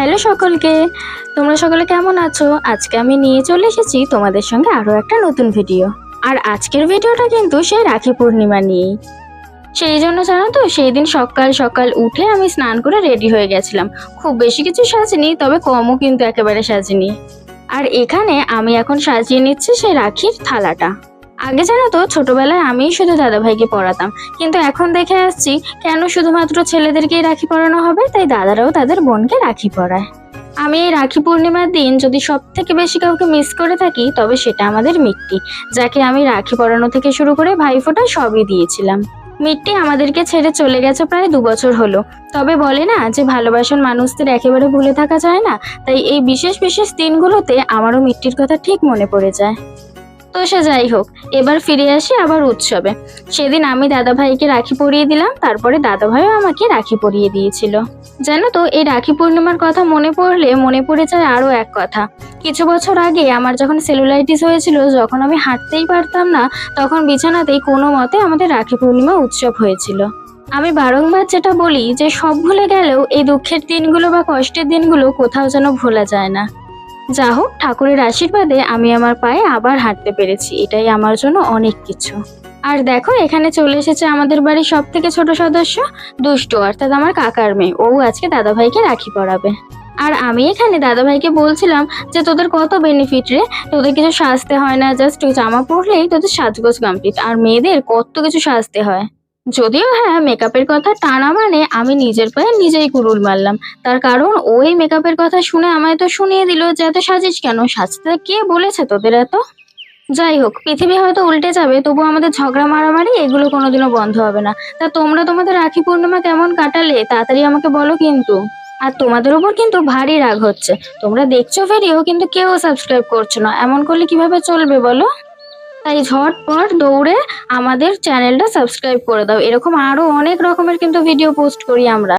Hello সকলকে, তোমরা সকলে কেমন আছো? আজকে আমি নিয়ে চলে এসেছি তোমাদের সঙ্গে আরও একটা নতুন ভিডিও। আর আজকের ভিডিওটা কিন্তু সেই রাখি পূর্ণিমা নিয়েই। সেই জন্য জানো তো, সেই দিন সকাল সকাল উঠে আমি স্নান করে রেডি হয়ে গেছিলাম। খুব বেশি কিছু সাজিনি, তবে কমও কিন্তু একেবারে সাজিনি। আর এখানে আমি এখন সাজিয়ে নিচ্ছি সেই রাখির থালাটা। আগে জানো তো, ছোটবেলায় আমিই শুধু দাদাভাইকে পড়াতাম, কিন্তু এখন দেখে আসছি কেন শুধুমাত্র ছেলেদেরকেই রাখি পরানো হবে, তাই দাদারাও তাদের বোনকে রাখি পরায়। আমি এই রাখি পূর্ণিমার দিন যদি সব থেকে বেশি কাউকে মিস করে থাকি, তবে সেটা আমাদের মিট্টি, যাকে আমি রাখি পরানো থেকে শুরু করে ভাইফোঁটা সবই দিয়েছিলাম। মিট্টি আমাদেরকে ছেড়ে চলে গেছে প্রায় 2 বছর হলো। তবে বলে না যে ভালোবাসার মানুষদের একেবারে ভুলে থাকা যায় না, তাই এই বিশেষ বিশেষ দিনগুলোতে আমারও মিট্টির কথা ঠিক মনে পড়ে যায়। তো সে যাই হোক, এবার ফিরে আসি আবার উৎসবে। সেদিন আমি দাদাভাইকে রাখি পরিয়ে দিলাম, তারপরে দাদাভাইও আমাকে রাখি পরিয়ে দিয়েছিল। জানো তো, এই রাখি পূর্ণিমার কথা মনে পড়লে মনে পড়ে যায় আরও এক কথা। কিছু বছর আগে আমার যখন সেলুলাইটিস হয়েছিল, যখন আমি হাঁটতেই পারতাম না, তখন বিছানাতেই কোনো মতে আমাদের রাখি পূর্ণিমা উৎসব হয়েছিল। আমি বারংবার যেটা বলি যে সব ভুলে গেলেও এই দুঃখের দিনগুলো বা কষ্টের দিনগুলো কোথাও যেন ভোলা যায় না। যা হোক, ঠাকুরের আশীর্বাদে আমি আমার পায়ে আবার হাঁটতে পেরেছি, এটাই আমার জন্য অনেক কিছু। আর দেখো, এখানে চলে এসেছে আমাদের বাড়ির সব থেকে ছোট সদস্য দুষ্টু, অর্থাৎ আমার কাকার মেয়ে। ও আজকে দাদাভাইকে রাখি পরাবে। আর আমি এখানে দাদাভাইকে বলছিলাম যে তোদের কত বেনিফিট রে, তোদের কিছু সাজতে হয় না, জাস্ট ওই জামা পরলেই তোদের সাজগোজ কমপ্লিট। আর মেয়েদের কত কিছু সাজতে হয়। যদিও হ্যাঁ, মেকআপের কথা টানা মানে আমি নিজের পায়ে নিজেই কুড়ুল মারলাম। তার কারণ ওই মেকআপের কথা শুনে আমায় তো শুনিয়ে দিল যে এত সাজিস কেন, সাজতে কে বলেছে তোদের এত। যাই হোক, পৃথিবী হয়তো উল্টে যাবে, তবু আমাদের ঝগড়া মারামারি এগুলো কোনোদিনও বন্ধ হবে না। তা তোমরা তোমাদের রাখি পূর্ণিমা কেমন কাটালে তাড়াতাড়ি আমাকে বলো কিন্তু। আর তোমাদের উপর কিন্তু ভারী রাগ হচ্ছে, তোমরা দেখছো ভিডিও কিন্তু কেউ সাবস্ক্রাইব করছো না, এমন করলে কিভাবে চলবে বলো? তাই ঝটপট দৌড়ে আমাদের চ্যানেলটা সাবস্ক্রাইব করে দাও, এরকম আরো অনেক রকমের কিন্তু ভিডিও পোস্ট করি আমরা।